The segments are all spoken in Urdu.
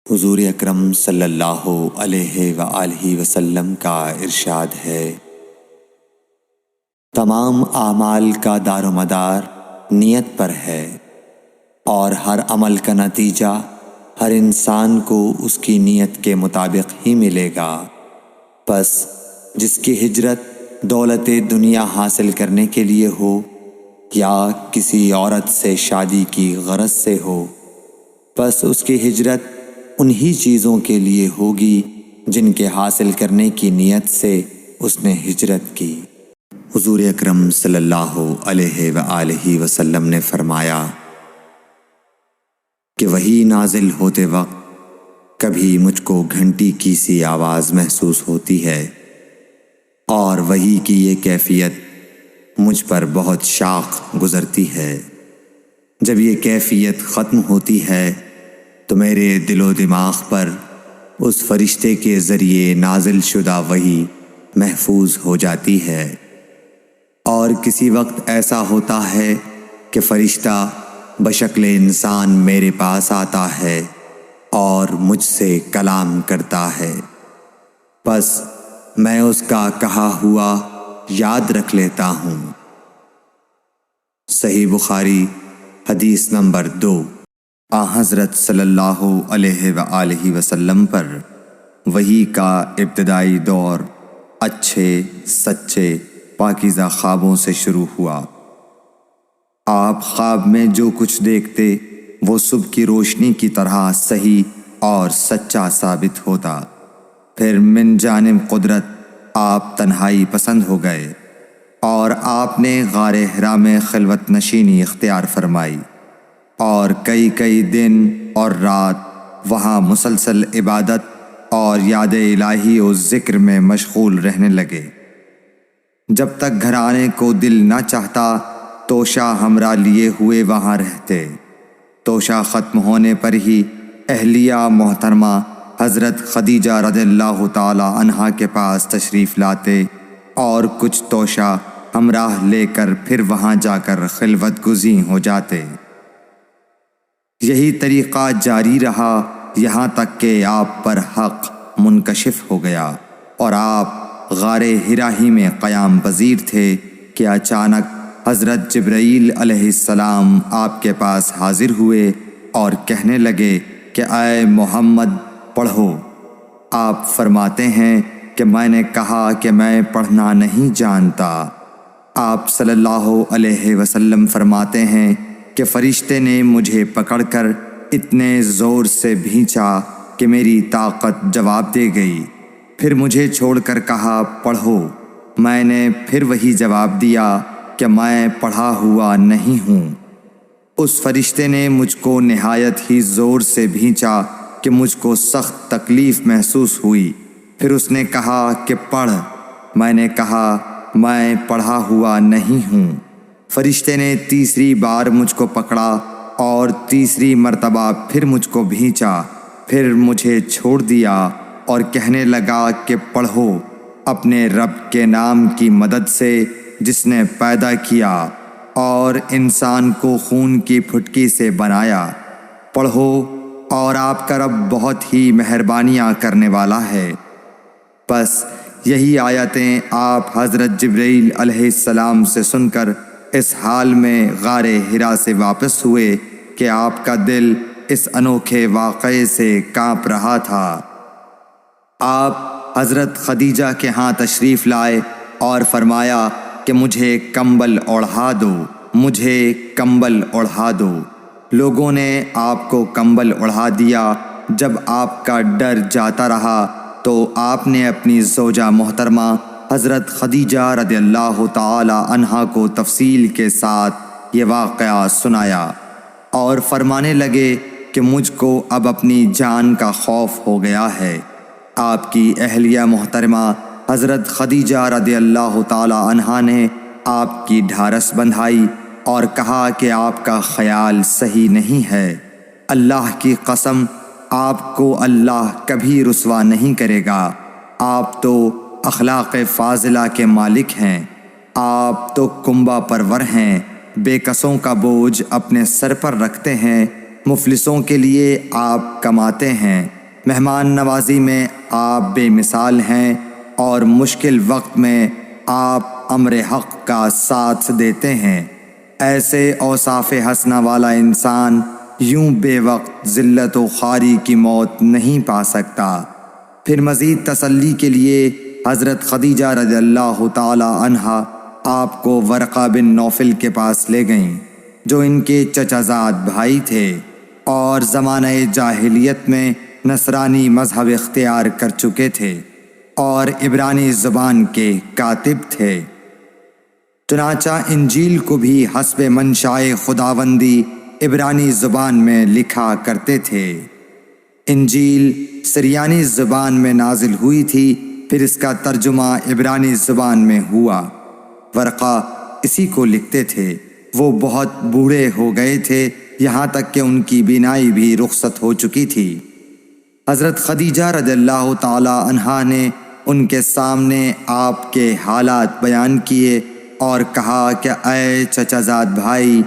حضور اکرم صلی اللہ علیہ وآلہ وسلم کا ارشاد ہے، تمام اعمال کا دار و مدار نیت پر ہے، اور ہر عمل کا نتیجہ ہر انسان کو اس کی نیت کے مطابق ہی ملے گا۔ پس جس کی ہجرت دولت دنیا حاصل کرنے کے لیے ہو یا کسی عورت سے شادی کی غرض سے ہو، پس اس کی ہجرت انہی چیزوں کے لیے ہوگی جن کے حاصل کرنے کی نیت سے اس نے ہجرت کی۔ حضور اکرم صلی اللہ علیہ وآلہ وسلم نے فرمایا کہ وحی نازل ہوتے وقت کبھی مجھ کو گھنٹی کی سی آواز محسوس ہوتی ہے، اور وحی کی یہ کیفیت مجھ پر بہت شاق گزرتی ہے۔ جب یہ کیفیت ختم ہوتی ہے تو میرے دل و دماغ پر اس فرشتے کے ذریعے نازل شدہ وحی محفوظ ہو جاتی ہے، اور کسی وقت ایسا ہوتا ہے کہ فرشتہ بشکل انسان میرے پاس آتا ہے اور مجھ سے کلام کرتا ہے، پس میں اس کا کہا ہوا یاد رکھ لیتا ہوں۔ صحیح بخاری حدیث نمبر 2۔ حضرت صلی اللہ علیہ وآلہ وسلم پر وحی کا ابتدائی دور اچھے سچے پاکیزہ خوابوں سے شروع ہوا۔ آپ خواب میں جو کچھ دیکھتے وہ صبح کی روشنی کی طرح صحیح اور سچا ثابت ہوتا۔ پھر من جانب قدرت آپ تنہائی پسند ہو گئے، اور آپ نے غار حرا میں خلوت نشینی اختیار فرمائی، اور کئی دن اور رات وہاں مسلسل عبادت اور یاد الہی و ذکر میں مشغول رہنے لگے۔ جب تک گھر آنے کو دل نہ چاہتا توشہ ہمراہ لیے ہوئے وہاں رہتے۔ توشہ ختم ہونے پر ہی اہلیہ محترمہ حضرت خدیجہ رضی اللہ تعالی عنہا کے پاس تشریف لاتے، اور کچھ توشہ ہمراہ لے کر پھر وہاں جا کر خلوت گزین ہو جاتے۔ یہی طریقہ جاری رہا یہاں تک کہ آپ پر حق منکشف ہو گیا، اور آپ غار حرا ہی میں قیام پذیر تھے کہ اچانک حضرت جبرائیل علیہ السلام آپ کے پاس حاضر ہوئے اور کہنے لگے کہ اے محمد پڑھو۔ آپ فرماتے ہیں کہ میں نے کہا کہ میں پڑھنا نہیں جانتا۔ آپ صلی اللہ علیہ وسلم فرماتے ہیں کہ فرشتے نے مجھے پکڑ کر اتنے زور سے بھینچا کہ میری طاقت جواب دے گئی، پھر مجھے چھوڑ کر کہا پڑھو۔ میں نے پھر وہی جواب دیا کہ میں پڑھا ہوا نہیں ہوں۔ اس فرشتے نے مجھ کو نہایت ہی زور سے بھینچا کہ مجھ کو سخت تکلیف محسوس ہوئی، پھر اس نے کہا کہ پڑھ۔ میں نے کہا میں پڑھا ہوا نہیں ہوں۔ فرشتے نے تیسری بار مجھ کو پکڑا اور تیسری مرتبہ پھر مجھ کو بھینچا، پھر مجھے چھوڑ دیا اور کہنے لگا کہ پڑھو اپنے رب کے نام کی مدد سے جس نے پیدا کیا اور انسان کو خون کی پھٹکی سے بنایا۔ پڑھو، اور آپ کا رب بہت ہی مہربانیاں کرنے والا ہے۔ پس یہی آیتیں آپ حضرت جبرائیل علیہ السلام سے سن کر اس حال میں غار حرا سے واپس ہوئے کہ آپ کا دل اس انوکھے واقعے سے کانپ رہا تھا۔ آپ حضرت خدیجہ کے ہاں تشریف لائے اور فرمایا کہ مجھے کمبل اوڑھا دو، مجھے کمبل اوڑھا دو۔ لوگوں نے آپ کو کمبل اوڑھا دیا۔ جب آپ کا ڈر جاتا رہا تو آپ نے اپنی زوجہ محترمہ حضرت خدیجہ رضی اللہ تعالی عنہا کو تفصیل کے ساتھ یہ واقعہ سنایا، اور فرمانے لگے کہ مجھ کو اب اپنی جان کا خوف ہو گیا ہے۔ آپ کی اہلیہ محترمہ حضرت خدیجہ رضی اللہ تعالی عنہا نے آپ کی ڈھارس بندھائی اور کہا کہ آپ کا خیال صحیح نہیں ہے۔ اللہ کی قسم آپ کو اللہ کبھی رسوا نہیں کرے گا۔ آپ تو اخلاق فاضلہ کے مالک ہیں، آپ تو کنبہ پرور ہیں، بے کسوں کا بوجھ اپنے سر پر رکھتے ہیں، مفلسوں کے لیے آپ کماتے ہیں، مہمان نوازی میں آپ بے مثال ہیں اور مشکل وقت میں آپ امر حق کا ساتھ دیتے ہیں۔ ایسے اوصاف حسنہ والا انسان یوں بے وقت ذلت و خواری کی موت نہیں پا سکتا۔ پھر مزید تسلی کے لیے حضرت خدیجہ رضی اللہ تعالی عنہا آپ کو ورقہ بن نوفل کے پاس لے گئیں، جو ان کے چچا زاد بھائی تھے اور زمانہ جاہلیت میں نصرانی مذہب اختیار کر چکے تھے اور عبرانی زبان کے کاتب تھے۔ چنانچہ انجیل کو بھی حسب منشائے خداوندی عبرانی زبان میں لکھا کرتے تھے۔ انجیل سریانی زبان میں نازل ہوئی تھی، پھر اس کا ترجمہ عبرانی زبان میں ہوا۔ ورقہ اسی کو لکھتے تھے۔ وہ بہت بوڑھے ہو گئے تھے، یہاں تک کہ ان کی بینائی بھی رخصت ہو چکی تھی۔ حضرت خدیجہ رضی اللہ تعالی عنہا نے ان کے سامنے آپ کے حالات بیان کیے اور کہا کہ اے چچا زاد بھائی،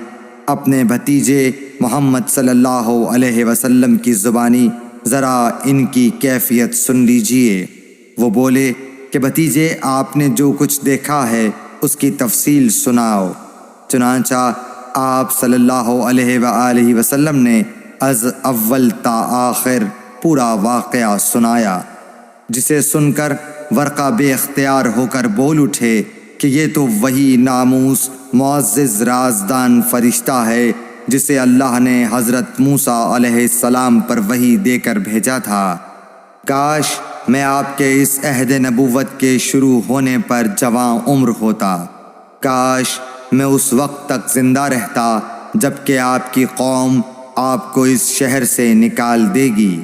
اپنے بھتیجے محمد صلی اللہ علیہ وسلم کی زبانی ذرا ان کی کیفیت سن لیجئے۔ وہ بولے کہ بھتیجے، آپ نے جو کچھ دیکھا ہے اس کی تفصیل سناؤ۔ چنانچہ آپ صلی اللہ علیہ وآلہ وسلم نے از اول تا آخر پورا واقعہ سنایا، جسے سن کر ورقہ بے اختیار ہو کر بول اٹھے کہ یہ تو وہی ناموس معزز رازدان فرشتہ ہے جسے اللہ نے حضرت موسیٰ علیہ السلام پر وحی دے کر بھیجا تھا۔ کاش میں آپ کے اس عہد نبوت کے شروع ہونے پر جواں عمر ہوتا، کاش میں اس وقت تک زندہ رہتا جب کہ آپ کی قوم آپ کو اس شہر سے نکال دے گی۔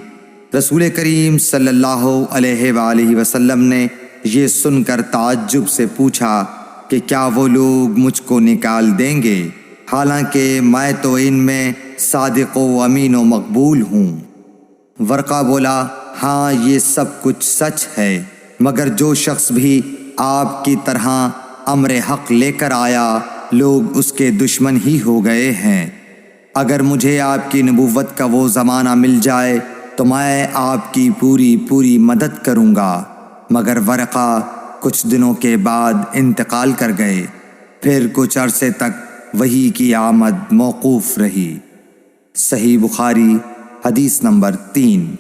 رسول کریم صلی اللہ علیہ وآلہ وسلم نے یہ سن کر تعجب سے پوچھا کہ کیا وہ لوگ مجھ کو نکال دیں گے، حالانکہ میں تو ان میں صادق و امین و مقبول ہوں؟ ورقہ بولا، ہاں یہ سب کچھ سچ ہے، مگر جو شخص بھی آپ کی طرح امر حق لے کر آیا لوگ اس کے دشمن ہی ہو گئے ہیں۔ اگر مجھے آپ کی نبوت کا وہ زمانہ مل جائے تو میں آپ کی پوری مدد کروں گا۔ مگر ورقہ کچھ دنوں کے بعد انتقال کر گئے، پھر کچھ عرصے تک وحی کی آمد موقوف رہی۔ صحیح بخاری حدیث نمبر 3۔